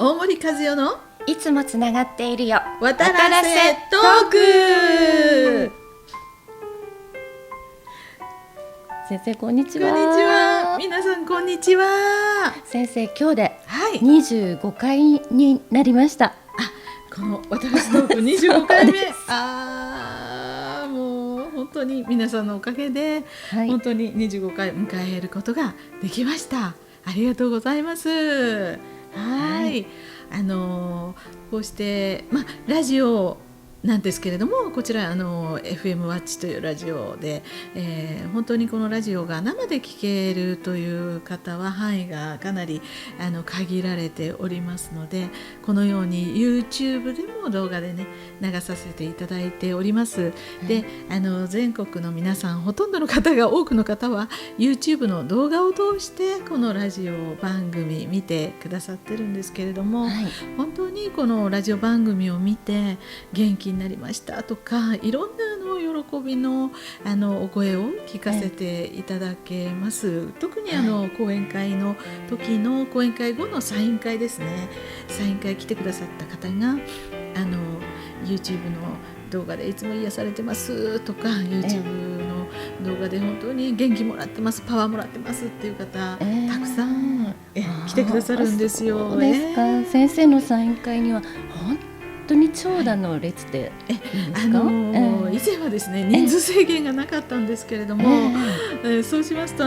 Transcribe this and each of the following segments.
大森和代のいつもつながっているよ渡らせトーク。先生こんにちは。こんにちは。皆さんこんにちは。先生今日ではい、25回になりました。この渡らせトーク25回目ですもう本当に皆さんのおかげで、はい、本当に25回迎えることができました。ありがとうございます。はい、こうして、ラジオなんですけれども、こちらFM ワッチというラジオで、本当にこのラジオが生で聞けるという方は範囲がかなり限られておりますので、このように YouTube でも動画でね流させていただいております。で、全国の皆さん、ほとんどの方が、多くの方は YouTube の動画を通してこのラジオ番組見てくださってるんですけれども、はい、本当にこのラジオ番組を見て元気になりましたとか、いろんな喜びのお声を聞かせていただけます。特に講演会の時の講演会後のサイン会ですね。サイン会来てくださった方がYouTube の動画でいつも癒されてますとか、YouTube の動画で本当に元気もらってます、パワーもらってますっていう方、たくさん来てくださるんですよ。そうですか。先生のサイン会には本当に長蛇の列でいいですか？以前はですね、人数制限がなかったんですけれども、そうしますと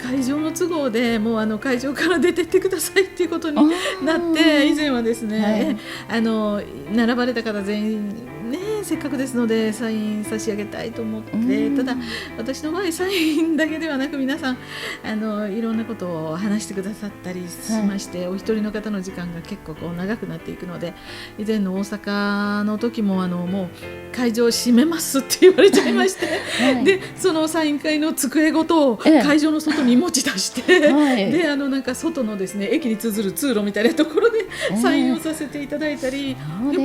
会場の都合でもう会場から出てってくださいっていうことになって、以前はですね、並ばれた方全員ね、せっかくですのでサイン差し上げたいと思って、ただ私の場合サインだけではなく、皆さんいろんなことを話してくださったりしまして、お一人の方の時間が結構長くなっていくので、以前の大阪の時ももう会場を閉めますって言われちゃいまして、でそのサイン会の机ごと会場の外に持ち出して、でなんか外のですね、駅に通ずる通路みたいなところでサインをさせていただいたり、よ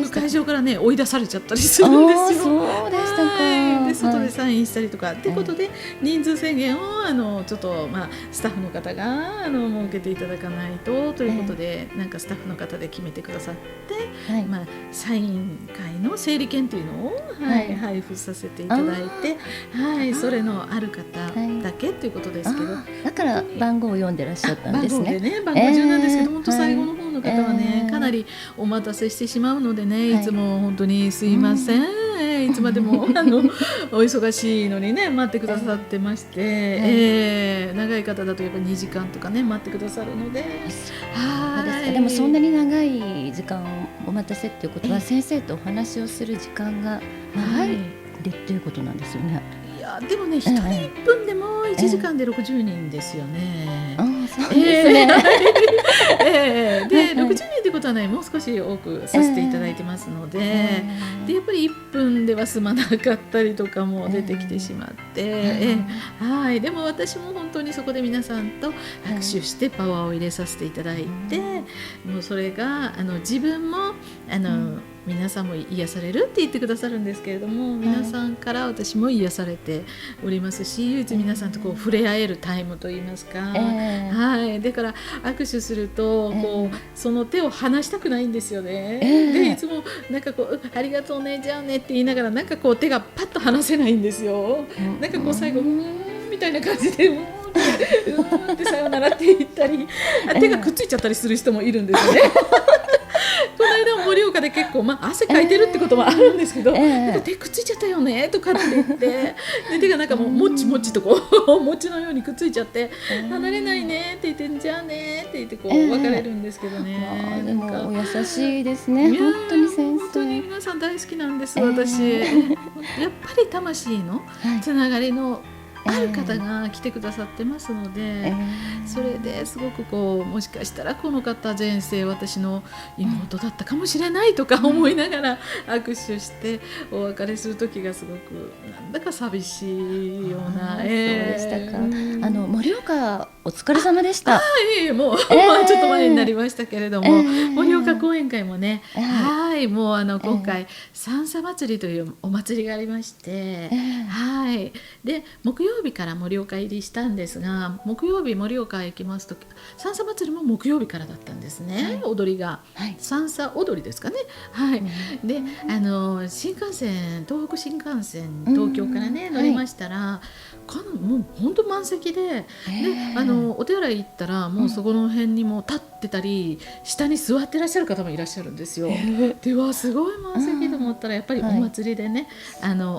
く会場からね追い出されちゃったりするんですよ。そうでしたか。で外でサインしたりとかってことで、人数制限をちょっとスタッフの方が設けていただかないとということで、なんかスタッフの方で決めてくださって、サイン会の整理券というのを、配布させていただいて、それのある方だけということですけど、だから番号を読んでらっしゃったんですね。番号でね、番号順なんですけど、本当最後の方の方はね、かなりお待たせしてしまうのでね、いつも本当にすいません、いつまでもお忙しいのにね待ってくださってまして、長い方だとやっぱ2時間とかね待ってくださるので、でもそんなに長い時間お待たせっていうことは、先生とお話をする時間が長いでっていうことなんですよね。いやでもね、1人1分でも1時間で60人ですよね。そうですね。で60人ってことはね、もう少し多くさせていただいてますので、でやっぱり1分では済まなかったりとかも出てきてしまって、でも私も本当にそこで皆さんと握手してパワーを入れさせていただいて、もうそれが自分も皆さんも癒されるって言ってくださるんですけれども、皆さんから私も癒されておりますし、唯一皆さんと触れ合えるタイムといいますか、だから握手するとその手を離したくないんですよね。でいつもなんかありがとうね、じゃあねって言いながら、なんか手がパッと離せないんですよ。なんか最後みたいな感じでってさよならって言ったり、手がくっついちゃったりする人もいるんですよね。この間も盛岡で結構、汗かいてるってこともあるんですけど、なんか手くっついちゃったよねとかって言って、で手がなんかもうもちもちと餅のようにくっついちゃって、離れないねって言って、じゃあねって言って別れるんですけどね。でもお優しいですね、本当に先生。本当に皆さん大好きなんです、私。やっぱり魂のつながりのある方が来てくださってますので、それですごくもしかしたらこの方前世私の妹だったかもしれないとか思いながら握手してお別れする時がすごくなんだか寂しいような。そうでしたか。盛岡お疲れ様でした。もう、ちょっと前になりましたけれども、盛岡講演会もね、はいもう今回三叉祭りというお祭りがありまして、はいで木曜日から盛岡入りしたんですが、木曜日盛岡へ行きますと三叉祭りも木曜日からだったんですね、踊りが、三叉踊りですかね。はい、で新幹線東北新幹線東京からね乗りましたら、もう本当満席で、お手洗い行ったらもうそこの辺にも立ってたり、下に座ってらっしゃる方もいらっしゃるんですよ。ではすごい満席と思ったらやっぱりお祭りでね、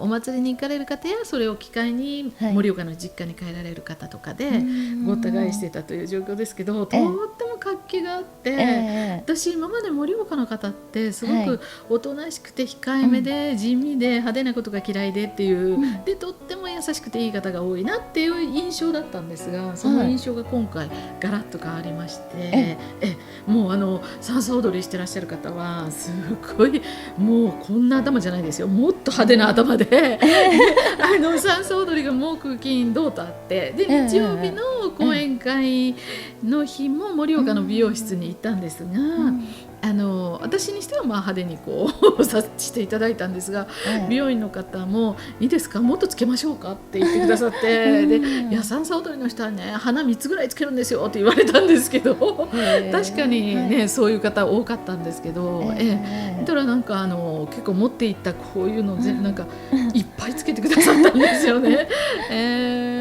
お祭りに行かれる方やそれを機会に盛岡の実家に帰られる方とかでごった返してたという状況ですけど、とっても活気があって、私今まで盛岡の方ってすごくおとなしくて控えめで地味で派手なことが嫌いでっていう、でとっても優しくていい方が多いなっていう印象だったんですが、その印象が今回ガラッと変わりまして、もう三叉踊りしてらっしゃる方はすごいもうこんな頭じゃないですよ、もっと派手な頭で三叉踊りが木金土とあって、で日曜日の講演会の日も盛岡の美容室に行ったんですが、私にしては派手にさしていただいたんですが、美容院の方もいいですか、もっとつけましょうかって言ってくださってでいや三叉踊りの人はね花3つぐらいつけるんですよって言われたんですけど確かにね、そういう方多かったんですけど、たらなんか結構持っていったこういうのなんかいっぱいつけてくださったんですよね。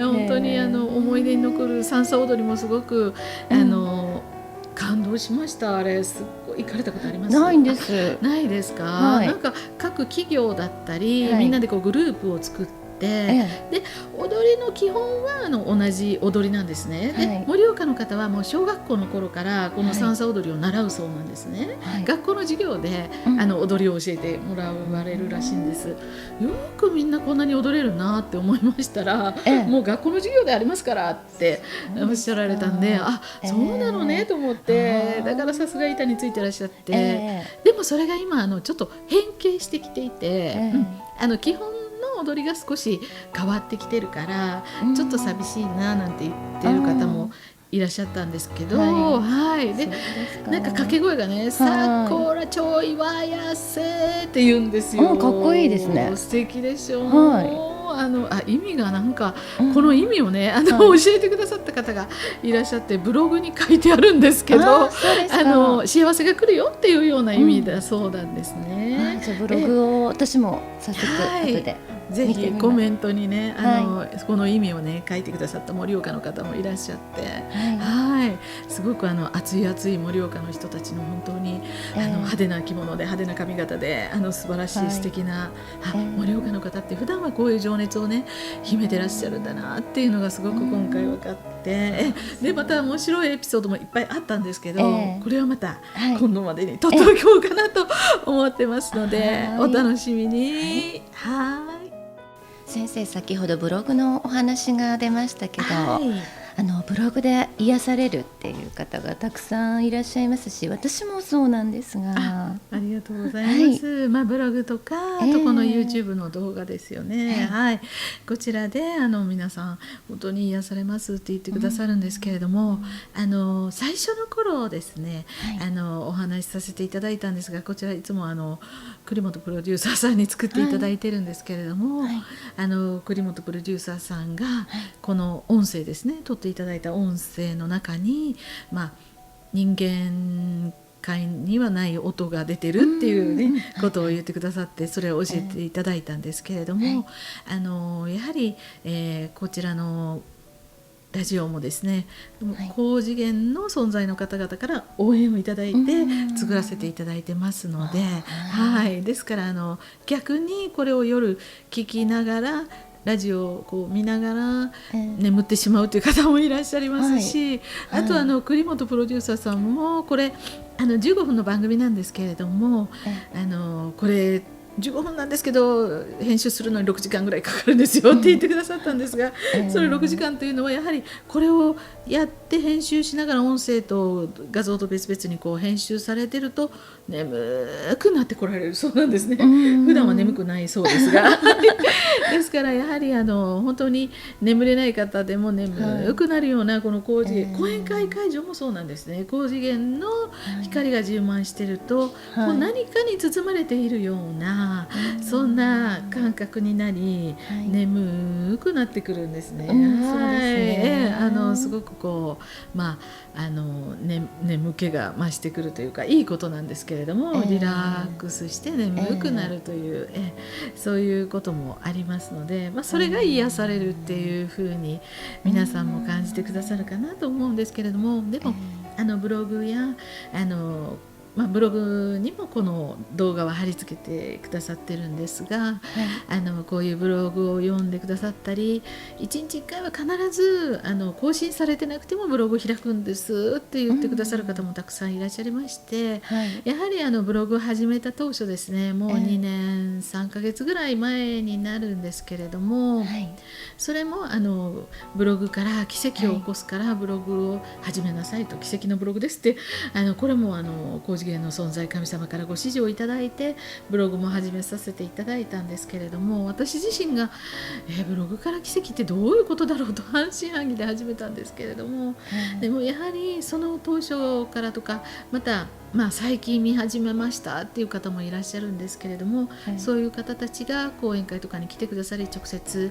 本当に思い出に残る三叉踊りもすごく感動しました。あれすっごい行かれたことあります？ないんです。ないですか？なんか各企業だったり、みんなでグループを作ってで踊りの基本は同じ踊りなんですね。で盛岡の方はもう小学校の頃からこの三叉踊りを習うそうなんですね。学校の授業で踊りを教えてもらわれるらしいんです。よくみんなこんなに踊れるなって思いましたら、もう学校の授業でありますからっておっしゃられたんで、あ、そうなのねと思って、だからさすが板についてらっしゃって、でもそれが今ちょっと変形してきていて、基本の踊りが少し変わってきてるからちょっと寂しいななんて言ってる方もいらっしゃったんですけど、でなんか掛け声がね、さあこらちょいわやせって言うんですよ。かっこいいですね。素敵でしょう。意味がなんか、この意味をね教えてくださった方がいらっしゃってブログに書いてあるんですけど、幸せが来るよっていうような意味だそうなんですね。じゃあブログを私も早速後でぜひコメントにねこの意味をね書いてくださった盛岡の方もいらっしゃって、すごく熱い熱い盛岡の人たちの本当に派手な着物で派手な髪型で素晴らしい素敵な盛岡の方って普段はこういう情熱をね秘めてらっしゃるんだなっていうのがすごく今回分かって、でまた面白いエピソードもいっぱいあったんですけど、これはまた今度までに撮っておこうかなと思ってますので、お楽しみに。先生、先ほどブログのお話が出ましたけど、ブログで癒されるっていう方がたくさんいらっしゃいますし、私もそうなんですが、ありがとうございます。ブログとかあとこの YouTube の動画ですよね。こちらで皆さん本当に癒されますって言ってくださるんですけれども、最初の頃ですね、お話しさせていただいたんですが、こちらいつも栗本プロデューサーさんに作っていただいてるんですけれども、栗本プロデューサーさんがこの音声ですね、撮っていただいた音声の中に、人間界にはない音が出てるっていうね、ことを言ってくださって、それを教えていただいたんですけれども、やはり、こちらのラジオもですね、高次元の存在の方々から応援をいただいて作らせていただいてますので、ですから逆にこれを夜聞きながらラジオを見ながら眠ってしまうという方もいらっしゃいますし、あと栗本プロデューサーさんもこれ15分の番組なんですけれども、これ15分なんですけど編集するのに6時間ぐらいかかるんですよって言ってくださったんですが、それ6時間というのはやはりこれをやって編集しながら音声と画像と別々に編集されてると眠くなってこられるそうなんですね。普段は眠くないそうですがですからやはり本当に眠れない方でも眠くなるようなこの高次元、講演会会場もそうなんですね。高次元の光が充満してると、もう何かに包まれているような、そんな感覚になり、眠くなってくるんですね。すごくこう、眠気が増してくるというか、いいことなんですけれども、リラックスして眠くなるという、そういうこともありますので、それが癒されるっていうふうに皆さんも感じてくださるかなと思うんですけれども、でもブログやブログにもこの動画は貼り付けてくださってるんですが、こういうブログを読んでくださったり、1日1回は必ず更新されてなくてもブログを開くんですって言ってくださる方もたくさんいらっしゃいまして、やはりブログを始めた当初ですね、もう2年3ヶ月ぐらい前になるんですけれども、それもブログから奇跡を起こすからブログを始めなさいと、奇跡のブログですって、これも高次元の存在神様からご指示をいただいてブログも始めさせていただいたんですけれども、私自身が、ブログから奇跡ってどういうことだろうと半信半疑で始めたんですけれども、でもやはりその当初からとか、また最近見始めましたっていう方もいらっしゃるんですけれども、そういう方たちが講演会とかに来てくださり、直接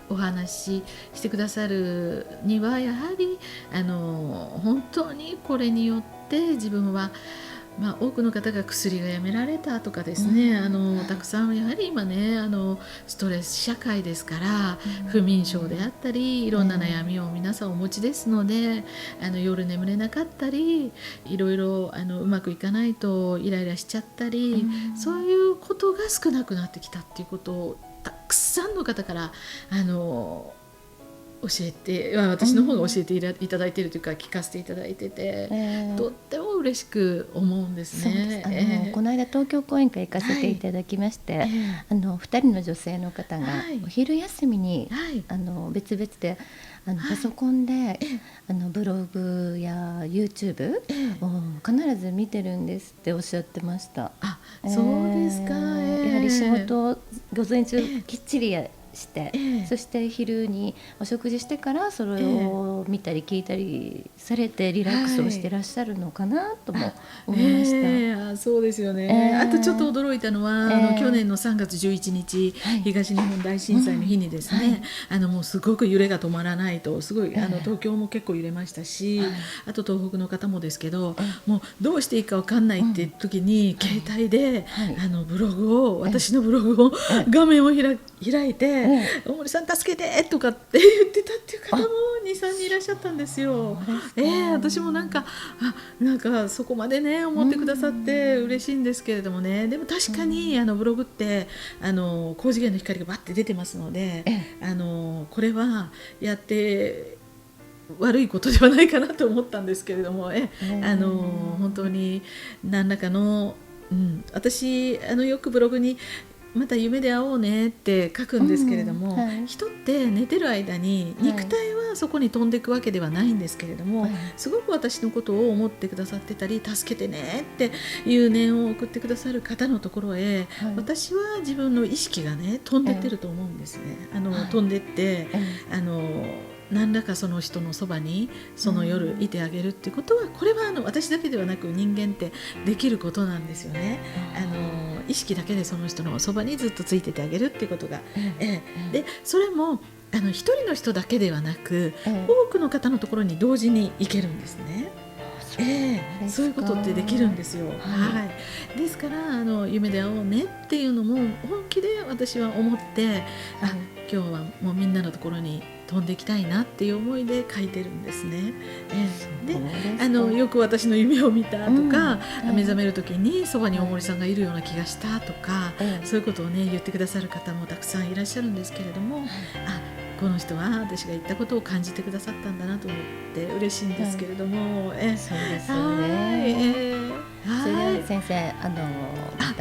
お話ししてくださるには、やはり本当にこれによって自分は多くの方が薬がやめられたとかですね、たくさんやはり今ねストレス社会ですから、不眠症であったりいろんな悩みを皆さんお持ちですので、夜眠れなかったり、いろいろうまくいかないとイライラしちゃったり、そういうことが少なくなってきたっていうことをたくさんの方から教えて、私の方が教えていただいているというか聞かせていただいてて、とっても嬉しく思うんですね。この間東京講演会行かせていただきまして、2人の女性の方がお昼休みに、別々でパソコンで、ブログや YouTube を必ず見てるんですっておっしゃってました。そうですか。やはり仕事を午前中きっちりして、そして昼にお食事してからそれを見たり聞いたりされてリラックスをしてらっしゃるのかなとも思いました。そうですよね。あとちょっと驚いたのは、去年の3月11日、東日本大震災の日にですね、もうすごく揺れが止まらないと、すごい東京も結構揺れましたし、あと東北の方もですけど、もうどうしていいか分かんないって時に、携帯でブログを、私のブログを画面を開いて、大森さん助けてとかって言ってたっていう方も 2,3 人いらっしゃったんですよ。私もなんかそこまでね思ってくださって嬉しいんですけれどもね。でも確かにブログって高次元の光がバッて出てますので、これはやって悪いことではないかなと思ったんですけれども、本当に何らかの、私よくブログにまた夢で会おうねって書くんですけれども、人って寝てる間に肉体はそこに飛んでいくわけではないんですけれども、すごく私のことを思ってくださってたり、助けてねっていう念を送ってくださる方のところへ、私は自分の意識がね飛んでってると思うんですね。飛んでって何らかその人のそばにその夜いてあげるっていうことは、これは私だけではなく人間ってできることなんですよね。意識だけでその人のそばにずっとついててあげるっていうことが、でそれも一人の人だけではなく、多くの方のところに同時に行けるんですね。そういうことってできるんですよ。ですから夢で会おうねっていうのも本気で私は思って、今日はもうみんなのところに飛んでいきたいなっていう思いで書いてるんですね。でよく私の夢を見たとか、目覚める時にそばに大森さんがいるような気がしたとか、そういうことをね言ってくださる方もたくさんいらっしゃるんですけれども、この人は私が言ったことを感じてくださったんだなと思って嬉しいんですけれども、そうですよね。それでは先生、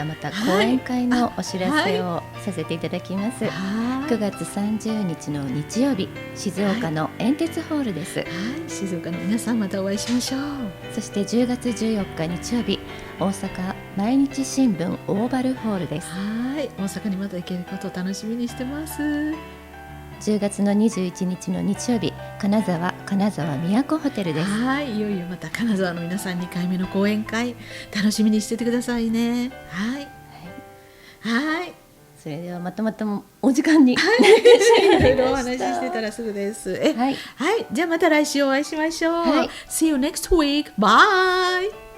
また講演会のお知らせをさせていただきます。9月30日の日曜日、静岡の煙鉄ホールです。静岡の皆さん、またお会いしましょう。そして10月14日日曜日、大阪毎日新聞オーバルホールです。はい、大阪にまた行けることを楽しみにしてます。10月の21日の日曜日、金沢都ホテルです。はい、いよいよまた金沢の皆さん2回目の講演会楽しみにしててくださいね。はい、はい、それではまたお時間に、いろいろお話ししてたらすぐです。はい、はい、じゃあまた来週お会いしましょう。はい、See you next week. Bye.